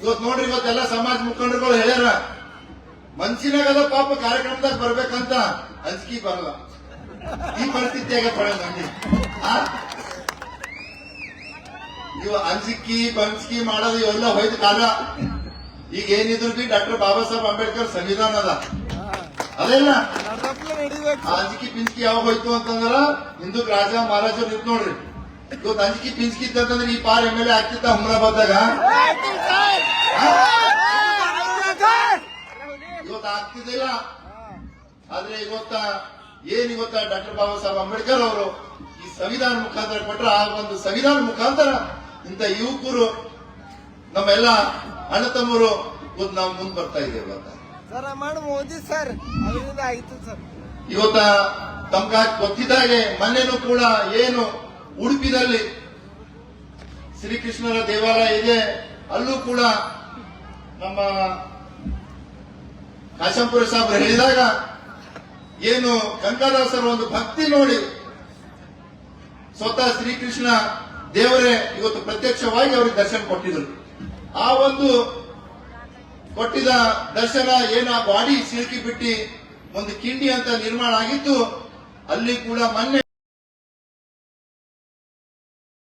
ಇವತ್ತು ನೋಡ್ರಿ ಇವತ್ತೆಲ್ಲ ಸಮಾಜ ಮುಖಂಡರುಗಳು ಹೇಳ್ಯಾರ ಮನ್ಸಿನಾಗದ ಪಾಪ ಕಾರ್ಯಕ್ರಮದಾಗ ಬರ್ಬೇಕಂತ ಅಂಜಿಕೆ ಬರಲ್ಲ. ಈ ಪರಿಸ್ಥಿತಿಯಾಗ ಮಂದಿ ಇವ ಅಂಜಿಕಿ ಬಂಜಿಕಿ ಮಾಡೋದು ಇವೆಲ್ಲ ಹೋಯ್ತು ಕಾಲ. ಈಗ ಏನಿದ್ರು ಬಿ ಡಾಕ್ಟರ್ ಬಾಬಾ ಸಾಹೇಬ್ ಅಂಬೇಡ್ಕರ್ ಸಂವಿಧಾನ ಅದ ಅದೇನ ಅಂಜಿಕಿ ಪಿಂಚಿಕಿ ಯಾವಾಗ ಹೋಯ್ತು ಅಂತಂದ್ರ ಹಿಂದೂಕ್ ರಾಜ ಮಹಾರಾಜರು ಇದ್ ನೋಡ್ರಿ. ಇವತ್ತು ಅಂಜಿಕಿ ಪಿಂಚಿಕಿ ಇತ್ತಂತಂದ್ರೆ ಈ ಪಾರ್ MLA ಆಗ್ತಿತ್ತ ಹುಮ್ರಾಬಾದ್ದಾಗ ಇವತ್ತು ಆಗ್ತಿದ್ದಿಲ್ಲ. ಆದ್ರೆ ಇವತ್ತ ಡಾಕ್ಟರ್ ಬಾಬಾ ಸಾಹೇಬ್ ಅಂಬೇಡ್ಕರ್ ಅವರು ಈ ಸಂವಿಧಾನ ಮುಖಾಂತರ ಕೊಟ್ರ ಆ ಒಂದು ಸಂವಿಧಾನ ಮುಖಾಂತರ ಇಂಥ ಯುವಕರು ನಮ್ಮೆಲ್ಲ ಅಣ್ಣ ತಮ್ಮರು ನಾವು ಮುಂದೆ ಬರ್ತಾ ಇದ್ದೇವೆ. ಮೋದಿ ಸರ್ ಇವತ್ತ ತಮ್ಗ ಗೊತ್ತಿದ್ದಾಗೆ ಮೊನ್ನೆನೂ ಕೂಡ ಏನು ಉಡುಪಿನಲ್ಲಿ ಶ್ರೀಕೃಷ್ಣರ ದೇವಾಲಯ ಇದೆ, ಅಲ್ಲೂ ಕೂಡ ನಮ್ಮ ಕಾಶಂಪುರ ಸಾಹೇಬ್ರು ಹೇಳಿದಾಗ ಏನು ಗಂಗಾದಾಸರ ಒಂದು ಭಕ್ತಿ ನೋಡಿ ಸ್ವತಃ ಶ್ರೀಕೃಷ್ಣ ದೇವರೇ ಇವತ್ತು ಪ್ರತ್ಯಕ್ಷವಾಗಿ ಅವ್ರಿಗೆ ದರ್ಶನ ಕೊಟ್ಟಿದ್ರು. ಆ ಒಂದು ಕೊಟ್ಟಿದ ದರ್ಶನ ಏನ ಬಾಡಿ ಸಿಲುಕಿ ಬಿಟ್ಟಿ ಒಂದು ಕಿಂಡಿ ಅಂತ ನಿರ್ಮಾಣ ಆಗಿತ್ತು. ಅಲ್ಲಿ ಕೂಡ ಮೊನ್ನೆ